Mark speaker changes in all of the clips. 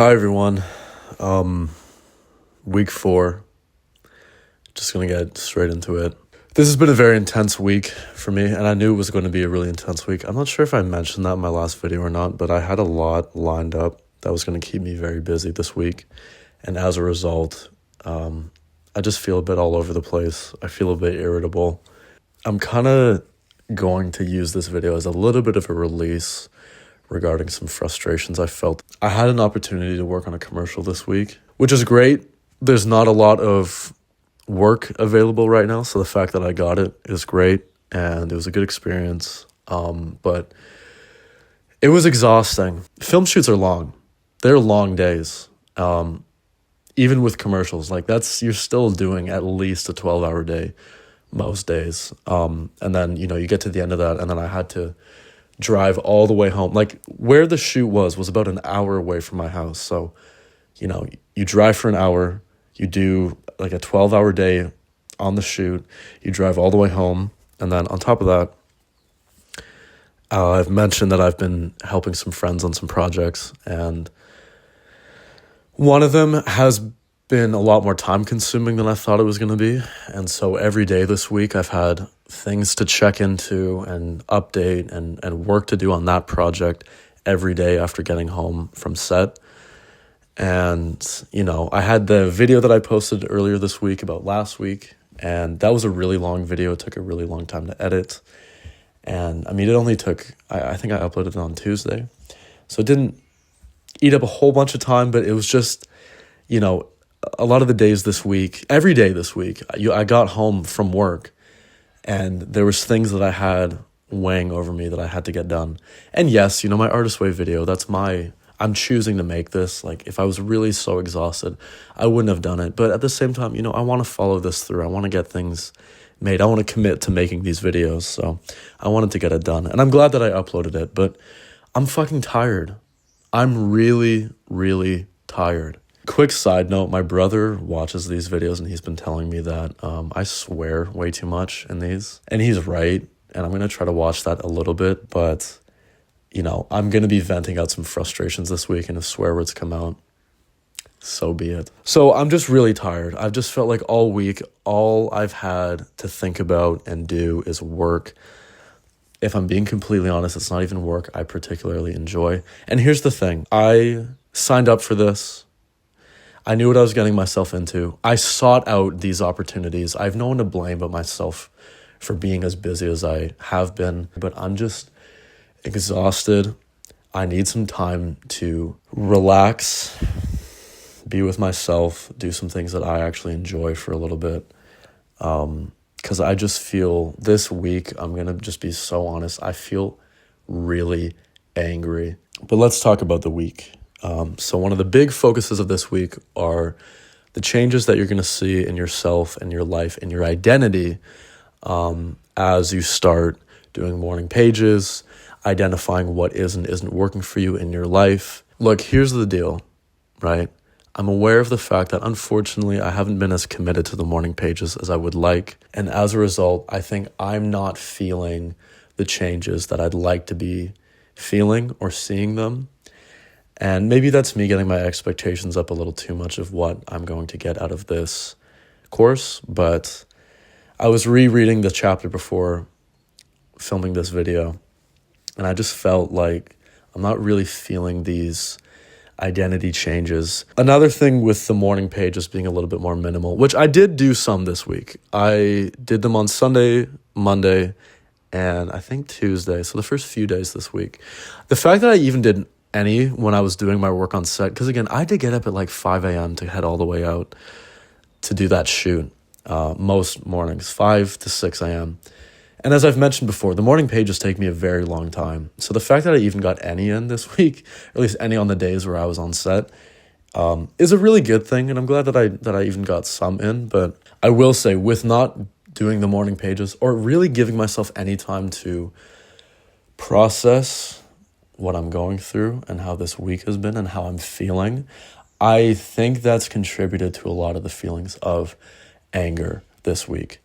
Speaker 1: Hi everyone. Week 4. Just gonna get straight into it. This has been a very intense week for me, and I knew it was going to be a really intense week. I'm not sure if I mentioned that in my last video or not, but I had a lot lined up that was going to keep me very busy this week. And as a result, I just feel a bit all over the place. I feel a bit irritable. I'm kind of going to use this video as a little bit of a release regarding some frustrations I felt. I had an opportunity to work on a commercial this week, which is great. There's not a lot of work available right now, so the fact that I got it is great, and it was a good experience. But it was exhausting. Film shoots are long. They're long days. Even with commercials, you're still doing at least a 12-hour day most days. And then, you get to the end of that, and then I had to drive all the way home. Where the shoot was about an hour away from my house. So, you drive for an hour, you do a 12-hour day on the shoot, you drive all the way home, and then on top of that, I've mentioned that I've been helping some friends on some projects, and one of them has been a lot more time consuming than I thought it was going to be. And so every day this week I've had things to check into and update and work to do on that project every day after getting home from set. And, I had the video that I posted earlier this week about last week, and that was a really long video. It took a really long time to edit. And it only took, I think I uploaded it on Tuesday. So it didn't eat up a whole bunch of time, but it was just, a lot of the days this week, every day this week, I got home from work and there was things that I had weighing over me that I had to get done. And yes, my Artist Way video, I'm choosing to make this. If I was really so exhausted, I wouldn't have done it. But at the same time, I want to follow this through. I want to get things made. I want to commit to making these videos. So I wanted to get it done. And I'm glad that I uploaded it, but I'm fucking tired. I'm really, really tired. Quick side note, my brother watches these videos and he's been telling me that I swear way too much in these. And he's right. And I'm going to try to watch that a little bit. But, I'm going to be venting out some frustrations this week. And if swear words come out, so be it. So I'm just really tired. I've just felt like all week, all I've had to think about and do is work. If I'm being completely honest, it's not even work I particularly enjoy. And here's the thing. I signed up for this. I knew what I was getting myself into. I sought out these opportunities. I have no one to blame but myself for being as busy as I have been. But I'm just exhausted. I need some time to relax, be with myself, do some things that I actually enjoy for a little bit. Because I just feel this week, I'm going to just be so honest, I feel really angry. But let's talk about the week. So one of the big focuses of this week are the changes that you're going to see in yourself and your life and your identity as you start doing morning pages, identifying what is and isn't working for you in your life. Look, here's the deal, right? I'm aware of the fact that unfortunately I haven't been as committed to the morning pages as I would like. And as a result, I think I'm not feeling the changes that I'd like to be feeling or seeing them. And maybe that's me getting my expectations up a little too much of what I'm going to get out of this course. But I was rereading the chapter before filming this video, and I just felt like I'm not really feeling these identity changes. Another thing with the morning pages being a little bit more minimal, which I did do some this week. I did them on Sunday, Monday, and I think Tuesday. So the first few days this week. The fact that I even did any when I was doing my work on set, because again, I did get up at 5 a.m. to head all the way out to do that shoot most mornings, 5 to 6 a.m. And as I've mentioned before, the morning pages take me a very long time. So the fact that I even got any in this week, or at least any on the days where I was on set, is a really good thing. And I'm glad that I even got some in. But I will say, with not doing the morning pages or really giving myself any time to process what I'm going through and how this week has been and how I'm feeling, I think that's contributed to a lot of the feelings of anger this week.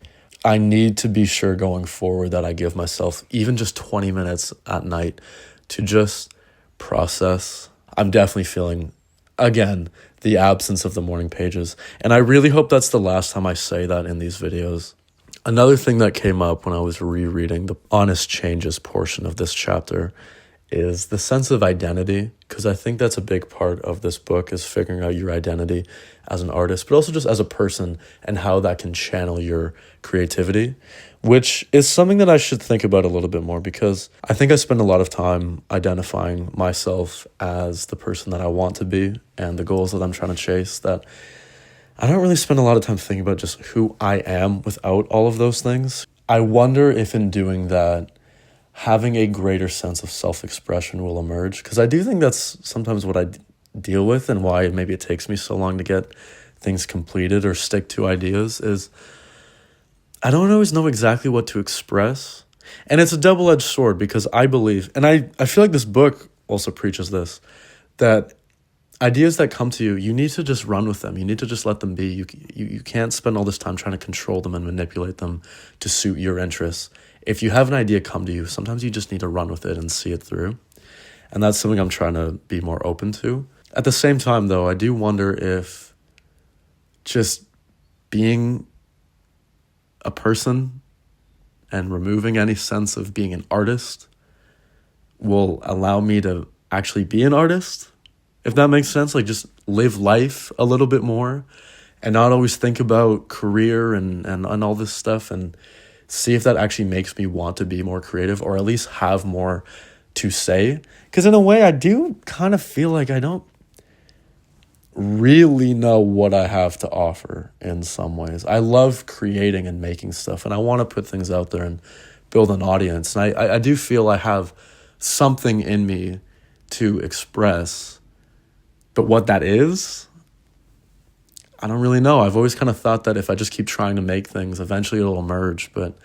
Speaker 1: I need to be sure going forward that I give myself even just 20 minutes at night to just process. I'm definitely feeling again, the absence of the morning pages. And I really hope that's the last time I say that in these videos. Another thing that came up when I was rereading the Honest Changes portion of this chapter is the sense of identity, because I think that's a big part of this book, is figuring out your identity as an artist, but also just as a person and how that can channel your creativity, which is something that I should think about a little bit more, because I think I spend a lot of time identifying myself as the person that I want to be and the goals that I'm trying to chase, that I don't really spend a lot of time thinking about just who I am without all of those things. I wonder if in doing that, having a greater sense of self-expression will emerge, because I do think that's sometimes what I deal with, and why maybe it takes me so long to get things completed or stick to ideas, is I don't always know exactly what to express. And it's a double-edged sword, because I believe, and I feel like this book also preaches this, that ideas that come to you, you need to just run with them. You need to just let them be. You can't spend all this time trying to control them and manipulate them to suit your interests. If you have an idea come to you, sometimes you just need to run with it and see it through. And that's something I'm trying to be more open to. At the same time, though, I do wonder if just being a person and removing any sense of being an artist will allow me to actually be an artist, if that makes sense. Like, just live life a little bit more and not always think about career and all this stuff, and see if that actually makes me want to be more creative, or at least have more to say. Because in a way, I do kind of feel like I don't really know what I have to offer in some ways. I love creating and making stuff, and I want to put things out there and build an audience. And I do feel I have something in me to express, but what that is, I don't really know. I've always kind of thought that if I just keep trying to make things, eventually it'll emerge, but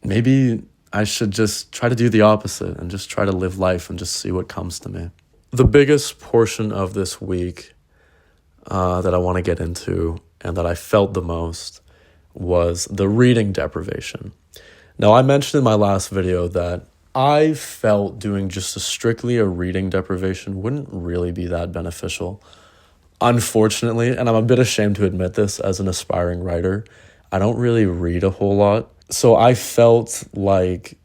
Speaker 1: maybe I should just try to do the opposite and just try to live life and just see what comes to me. The biggest portion of this week that I want to get into and that I felt the most was the reading deprivation. Now, I mentioned in my last video that I felt doing just strictly a reading deprivation wouldn't really be that beneficial. Unfortunately, and I'm a bit ashamed to admit this as an aspiring writer, I don't really read a whole lot. So I felt like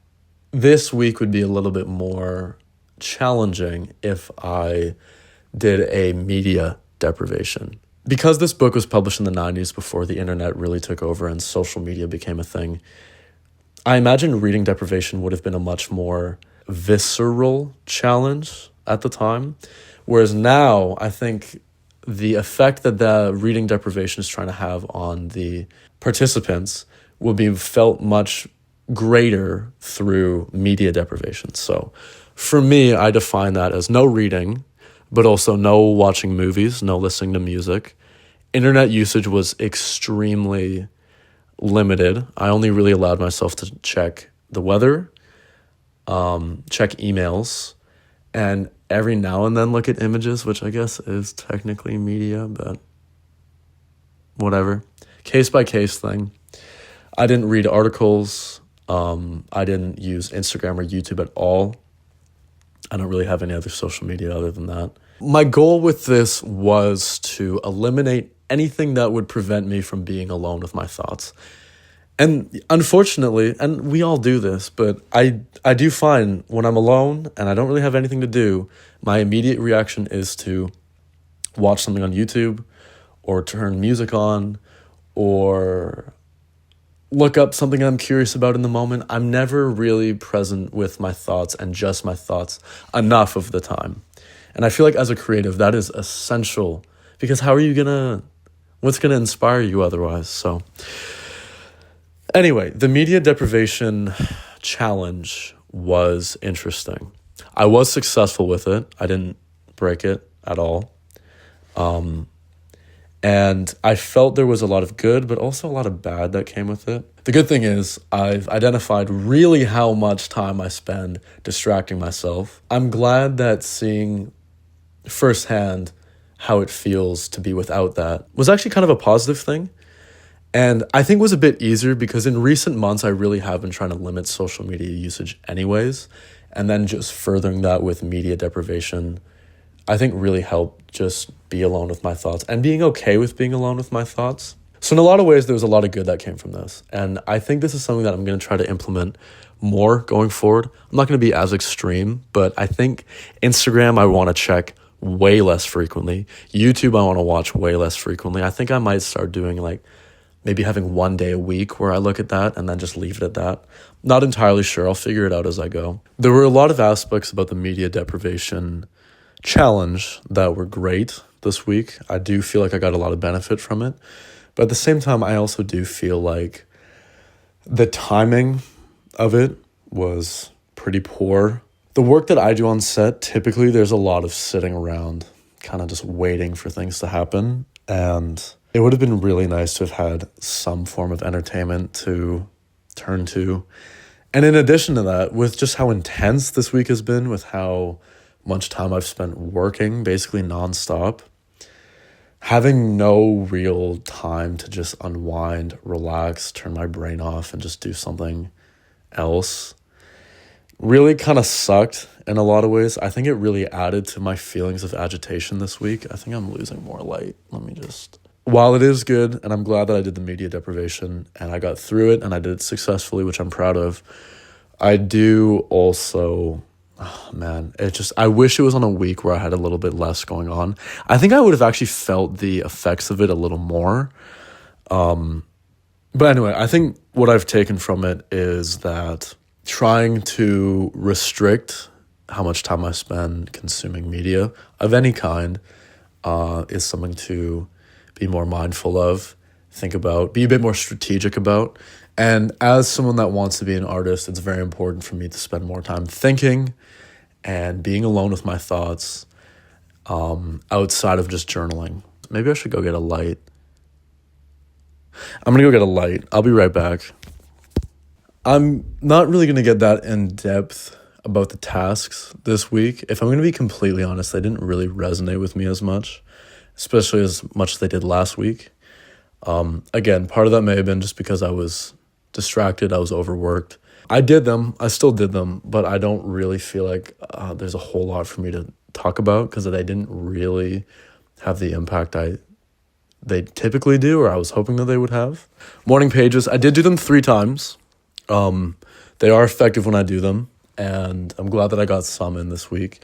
Speaker 1: this week would be a little bit more challenging if I did a media deprivation. Because this book was published in the 90s, before the internet really took over and social media became a thing, I imagine reading deprivation would have been a much more visceral challenge at the time. Whereas now, I think the effect that the reading deprivation is trying to have on the participants will be felt much greater through media deprivation. So for me, I define that as no reading, but also no watching movies, no listening to music. Internet usage was extremely limited. I only really allowed myself to check the weather, check emails, and every now and then look at images, which I guess is technically media, but whatever. Case by case thing. I didn't read articles. I didn't use Instagram or YouTube at all. I don't really have any other social media other than that. My goal with this was to eliminate anything that would prevent me from being alone with my thoughts. And unfortunately, and we all do this, but I do find when I'm alone and I don't really have anything to do, my immediate reaction is to watch something on YouTube or turn music on or look up something I'm curious about in the moment. I'm never really present with my thoughts and just my thoughts enough of the time. And I feel like as a creative, that is essential, because how are you what's going to inspire you otherwise? So anyway, the media deprivation challenge was interesting. I was successful with it. I didn't break it at all. And I felt there was a lot of good, but also a lot of bad that came with it. The good thing is I've identified really how much time I spend distracting myself. I'm glad that seeing firsthand how it feels to be without that was actually kind of a positive thing. And I think it was a bit easier because in recent months, I really have been trying to limit social media usage anyways. And then just furthering that with media deprivation I think really helped just be alone with my thoughts and being okay with being alone with my thoughts. So in a lot of ways, there was a lot of good that came from this. And I think this is something that I'm going to try to implement more going forward. I'm not going to be as extreme, but I think Instagram, I want to check way less frequently. YouTube, I want to watch way less frequently. I think I might start doing like maybe having one day a week where I look at that and then just leave it at that. Not entirely sure. I'll figure it out as I go. There were a lot of aspects about the media deprivation challenge that were great this week. I do feel like I got a lot of benefit from it. But at the same time, I also do feel like the timing of it was pretty poor. The work that I do on set, typically there's a lot of sitting around, kind of just waiting for things to happen. And it would have been really nice to have had some form of entertainment to turn to. And in addition to that, with just how intense this week has been, with how much time I've spent working, basically nonstop, having no real time to just unwind, relax, turn my brain off, and just do something else really kind of sucked in a lot of ways. I think it really added to my feelings of agitation this week. I think I'm losing more light. While it is good, and I'm glad that I did the media deprivation, and I got through it, and I did it successfully, which I'm proud of, I do also... Oh, man, I wish it was on a week where I had a little bit less going on. I think I would have actually felt the effects of it a little more. But anyway, I think what I've taken from it is that trying to restrict how much time I spend consuming media of any kind is something to be more mindful of, think about, be a bit more strategic about. And as someone that wants to be an artist, it's very important for me to spend more time thinking and being alone with my thoughts outside of just journaling. Maybe I should go get a light. I'm going to go get a light. I'll be right back. I'm not really going to get that in depth about the tasks this week. If I'm going to be completely honest, they didn't really resonate with me as much, especially as much as they did last week. Again, part of that may have been just because I was distracted, I was overworked. I did them, I still did them, but I don't really feel like there's a whole lot for me to talk about because they didn't really have the impact they typically do, or I was hoping that they would have. Morning pages, I did do them 3 times. They are effective when I do them, and I'm glad that I got some in this week.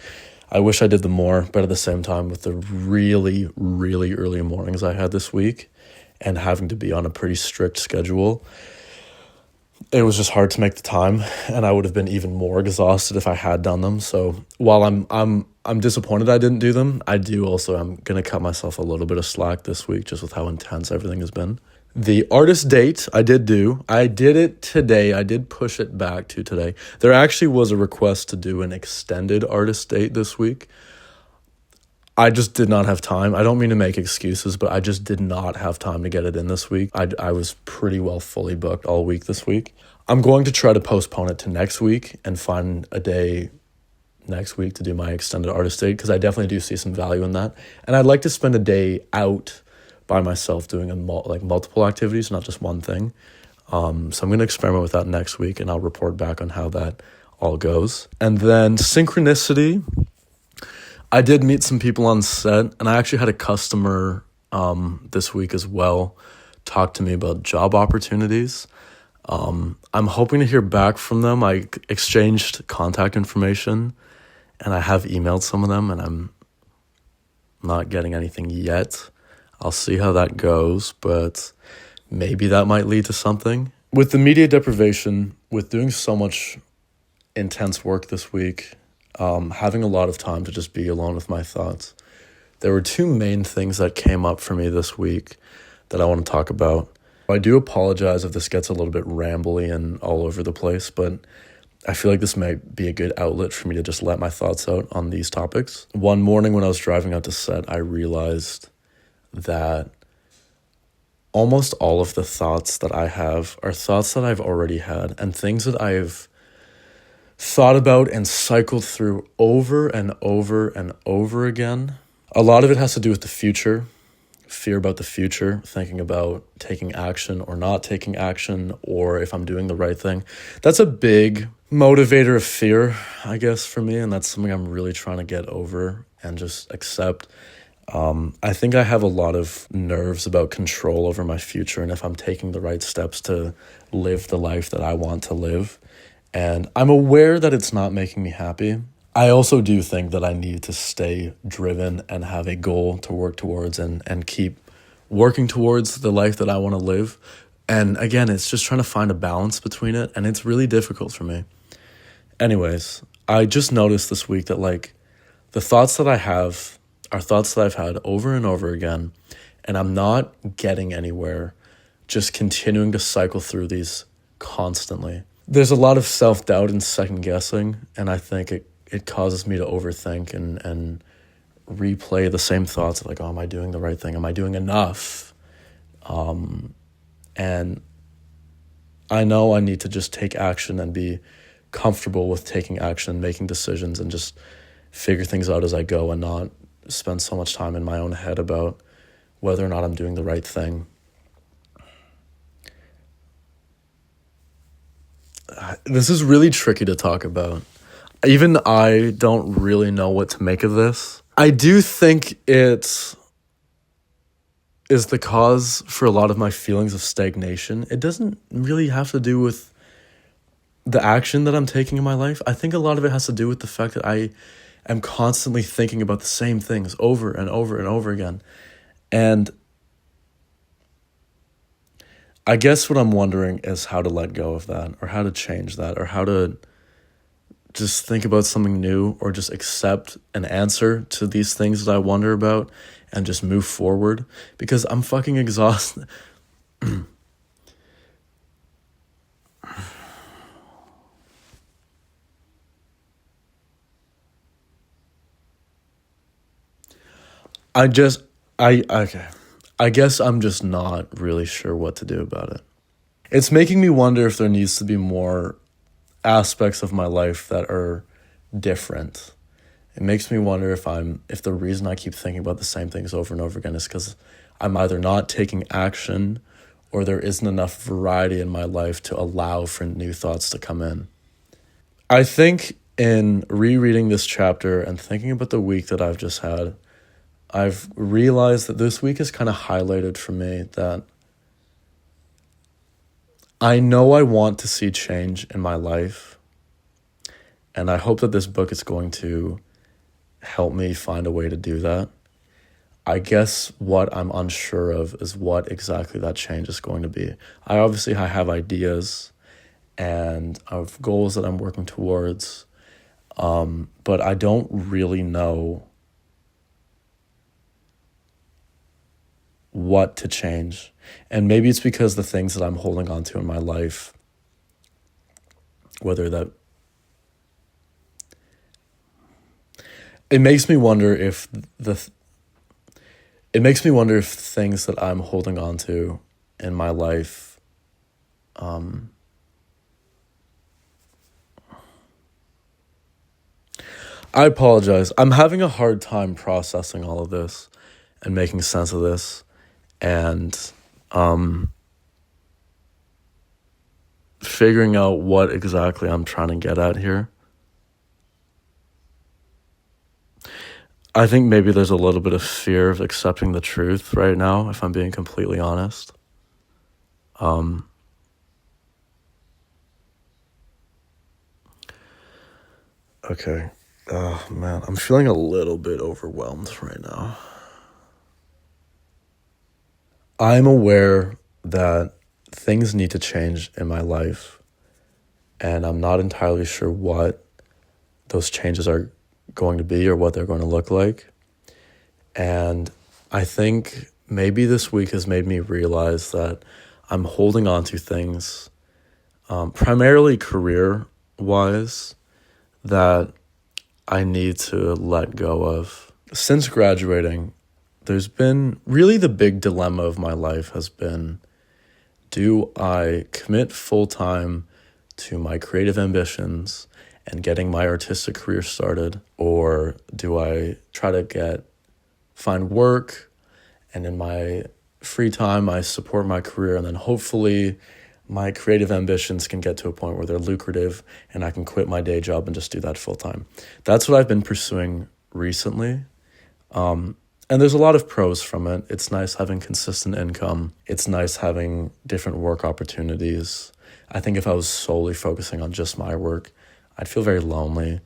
Speaker 1: I wish I did them more, but at the same time, with the really, really early mornings I had this week and having to be on a pretty strict schedule, it was just hard to make the time, and I would have been even more exhausted if I had done them. So while I'm disappointed I didn't do them, I'm going to cut myself a little bit of slack this week just with how intense everything has been. The artist date I did it today. I did push it back to today. There actually was a request to do an extended artist date this week. I just did not have time. I don't mean to make excuses, but I just did not have time to get it in this week. I was pretty well fully booked all week this week. I'm going to try to postpone it to next week and find a day next week to do my extended artist date, because I definitely do see some value in that. And I'd like to spend a day out by myself doing multiple activities, not just one thing. So I'm going to experiment with that next week, and I'll report back on how that all goes. And then synchronicity. I did meet some people on set, and I actually had a customer this week as well talk to me about job opportunities. I'm hoping to hear back from them. I exchanged contact information, and I have emailed some of them, and I'm not getting anything yet. I'll see how that goes, but maybe that might lead to something. With the media deprivation, with doing so much intense work this week, having a lot of time to just be alone with my thoughts, there were 2 main things that came up for me this week that I want to talk about. I do apologize if this gets a little bit rambly and all over the place, but I feel like this might be a good outlet for me to just let my thoughts out on these topics. One morning when I was driving out to set, I realized that almost all of the thoughts that I have are thoughts that I've already had, and things that I've thought about and cycled through over and over and over again. A lot of it has to do with the future, fear about the future, thinking about taking action or not taking action, or if I'm doing the right thing. That's a big motivator of fear, I guess, for me, and that's something I'm really trying to get over and just accept. I think I have a lot of nerves about control over my future and if I'm taking the right steps to live the life that I want to live. And I'm aware that it's not making me happy. I also do think that I need to stay driven and have a goal to work towards and keep working towards the life that I want to live. And again, it's just trying to find a balance between it, and it's really difficult for me. Anyways, I just noticed this week that like the thoughts that I have are thoughts that I've had over and over again, and I'm not getting anywhere just continuing to cycle through these constantly. There's a lot of self-doubt and second guessing, and I think it causes me to overthink and replay the same thoughts of like, oh, am I doing the right thing? Am I doing enough? And I know I need to just take action and be comfortable with taking action, making decisions, and just figure things out as I go and not spend so much time in my own head about whether or not I'm doing the right thing. This is really tricky to talk about. Even I don't really know what to make of this. I do think it is the cause for a lot of my feelings of stagnation. It doesn't really have to do with the action that I'm taking in my life. I think a lot of it has to do with the fact that I am constantly thinking about the same things over and over and over again. And I guess what I'm wondering is how to let go of that, or how to change that, or how to just think about something new, or just accept an answer to these things that I wonder about and just move forward, because I'm fucking exhausted. Okay. I guess I'm just not really sure what to do about it. It's making me wonder if there needs to be more aspects of my life that are different. It makes me wonder if the reason I keep thinking about the same things over and over again is because I'm either not taking action or there isn't enough variety in my life to allow for new thoughts to come in. I think in rereading this chapter and thinking about the week that I've just had, I've realized that this week has kind of highlighted for me that I know I want to see change in my life, and I hope that this book is going to help me find a way to do that. I guess what I'm unsure of is what exactly that change is going to be. I have ideas and I have goals that I'm working towards, but I don't really know what to change. And maybe it's because the things that I'm holding on to in my life, it makes me wonder if things that I'm holding on to in my life, I apologize. I'm having a hard time processing all of this and making sense of this. And figuring out what exactly I'm trying to get at here. I think maybe there's a little bit of fear of accepting the truth right now, if I'm being completely honest. Okay. Oh, man, I'm feeling a little bit overwhelmed right now. I'm aware that things need to change in my life, and I'm not entirely sure what those changes are going to be or what they're going to look like. And I think maybe this week has made me realize that I'm holding on to things, primarily career-wise, that I need to let go of. Since graduating, there's been really the big dilemma of my life has been, do I commit full-time to my creative ambitions and getting my artistic career started, or do I try to find work And in my free time, I support my career, and then hopefully my creative ambitions can get to a point where they're lucrative and I can quit my day job and just do that full time. That's what I've been pursuing recently. And there's a lot of pros from it. It's nice having consistent income. It's nice having different work opportunities. I think if I was solely focusing on just my work, I'd feel very lonely.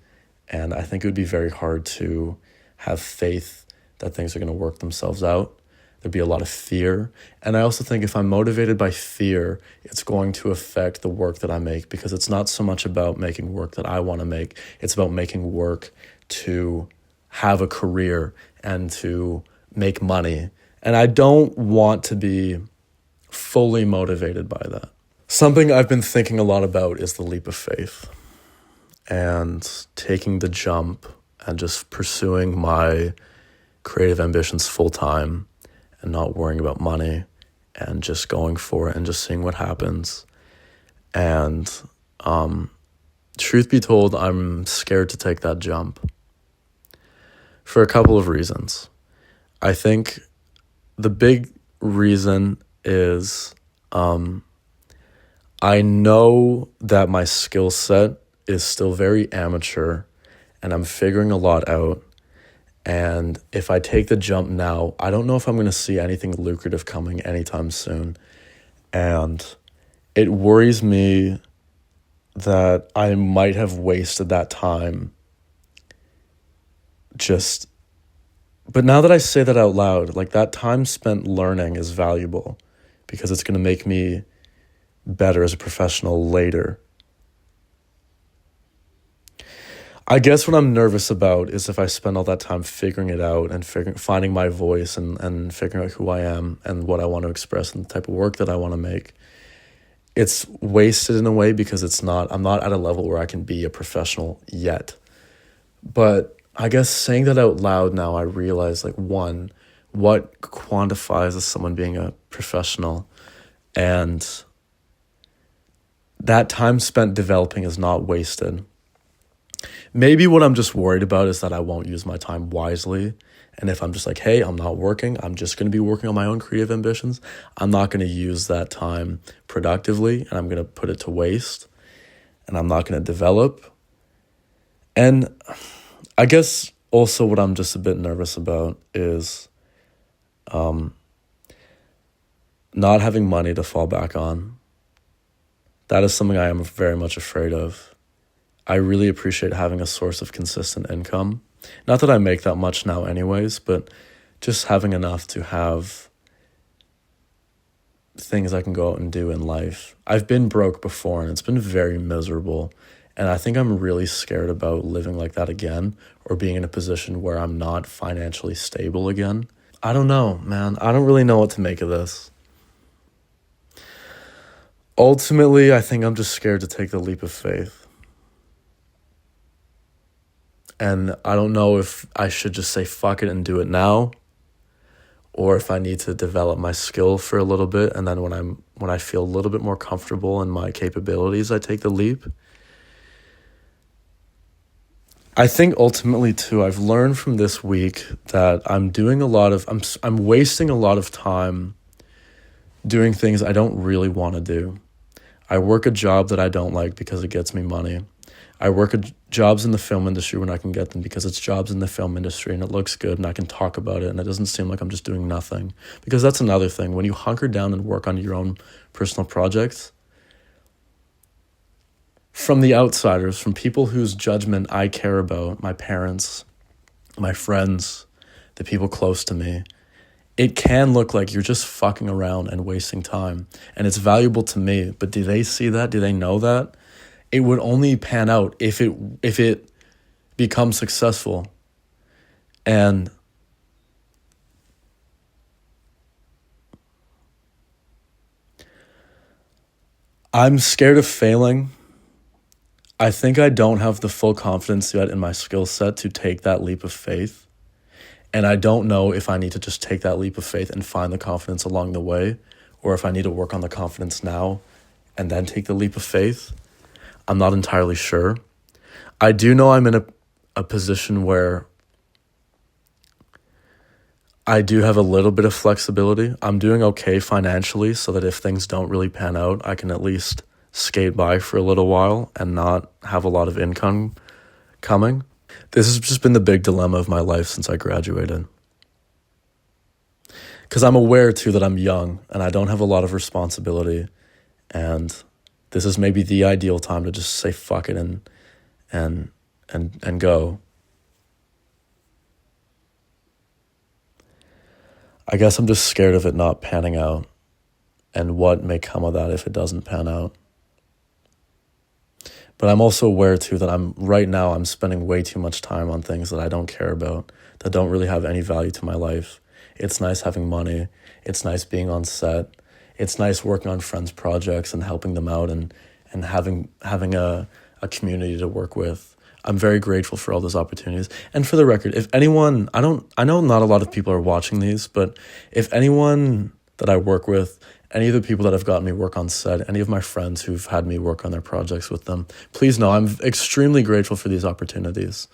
Speaker 1: And I think it would be very hard to have faith that things are going to work themselves out. There'd be a lot of fear. And I also think if I'm motivated by fear, it's going to affect the work that I make, because it's not so much about making work that I want to make. It's about making work to have a career and to make money. And I don't want to be fully motivated by that. Something I've been thinking a lot about is the leap of faith and taking the jump and just pursuing my creative ambitions full time and not worrying about money and just going for it and just seeing what happens. And truth be told, I'm scared to take that jump for a couple of reasons. I think the big reason is I know that my skill set is still very amateur and I'm figuring a lot out. And if I take the jump now, I don't know if I'm going to see anything lucrative coming anytime soon. And it worries me that I might have wasted that time but now that I say that out loud, like, that time spent learning is valuable because it's going to make me better as a professional later. I guess what I'm nervous about is if I spend all that time figuring it out and finding my voice and figuring out who I am and what I want to express and the type of work that I want to make, it's wasted in a way because I'm not at a level where I can be a professional yet. But I guess saying that out loud now, I realize, like, one, what quantifies as someone being a professional, and that time spent developing is not wasted. Maybe what I'm just worried about is that I won't use my time wisely. And if I'm just like, hey, I'm not working, I'm just going to be working on my own creative ambitions, I'm not going to use that time productively, and I'm going to put it to waste, and I'm not going to develop. And I guess also what I'm just a bit nervous about is not having money to fall back on. That is something I am very much afraid of. I really appreciate having a source of consistent income. Not that I make that much now anyways, but just having enough to have things I can go out and do in life. I've been broke before and it's been very miserable. And I think I'm really scared about living like that again, or being in a position where I'm not financially stable again. I don't know, man. I don't really know what to make of this. Ultimately, I think I'm just scared to take the leap of faith. And I don't know if I should just say fuck it and do it now, or if I need to develop my skill for a little bit, and then when I feel a little bit more comfortable in my capabilities, I take the leap. I think ultimately too, I've learned from this week that I'm wasting a lot of time doing things I don't really want to do. I work a job that I don't like because it gets me money. I work jobs in the film industry when I can get them because it's jobs in the film industry and it looks good and I can talk about it and it doesn't seem like I'm just doing nothing. Because that's another thing. When you hunker down and work on your own personal projects, from the outsiders, from people whose judgment I care about, my parents, my friends, the people close to me, it can look like you're just fucking around and wasting time. And it's valuable to me, but do they see that? Do they know that? It would only pan out if it becomes successful. And I'm scared of failing. I think I don't have the full confidence yet in my skill set to take that leap of faith. And I don't know if I need to just take that leap of faith and find the confidence along the way, or if I need to work on the confidence now and then take the leap of faith. I'm not entirely sure. I do know I'm in a position where I do have a little bit of flexibility. I'm doing okay financially so that if things don't really pan out, I can at least skate by for a little while and not have a lot of income coming. This has just been the big dilemma of my life since I graduated. Because I'm aware too that I'm young and I don't have a lot of responsibility, and this is maybe the ideal time to just say fuck it and go. I guess I'm just scared of it not panning out and what may come of that if it doesn't pan out. But I'm also aware too that I'm spending way too much time on things that I don't care about, that don't really have any value to my life. It's nice having money. It's nice being on set. It's nice working on friends' projects and helping them out and having a community to work with. I'm very grateful for all those opportunities. And for the record, if anyone, I know not a lot of people are watching these, but if anyone that I work with, any of the people that have gotten me work on set, any of my friends who've had me work on their projects with them, please know I'm extremely grateful for these opportunities.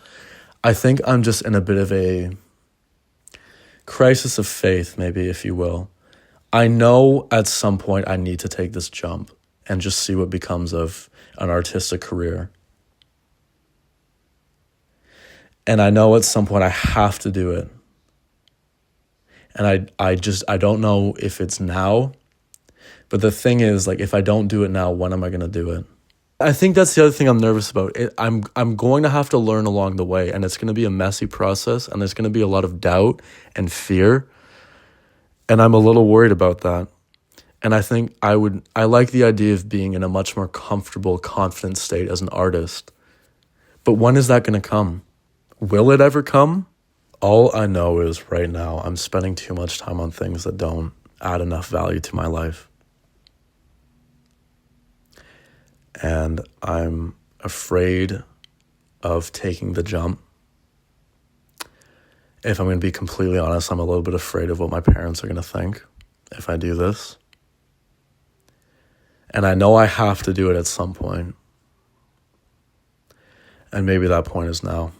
Speaker 1: I think I'm just in a bit of a crisis of faith, maybe, if you will. I know at some point I need to take this jump and just see what becomes of an artistic career. And I know at some point I have to do it. And I don't know if it's now. But the thing is, like, if I don't do it now, when am I going to do it? I think that's the other thing I'm nervous about. I'm going to have to learn along the way, and it's going to be a messy process, and there's going to be a lot of doubt and fear, and I'm a little worried about that. And I think I like the idea of being in a much more comfortable, confident state as an artist. But when is that going to come? Will it ever come? All I know is right now I'm spending too much time on things that don't add enough value to my life. And I'm afraid of taking the jump. If I'm going to be completely honest, I'm a little bit afraid of what my parents are going to think if I do this. And I know I have to do it at some point. And maybe that point is now.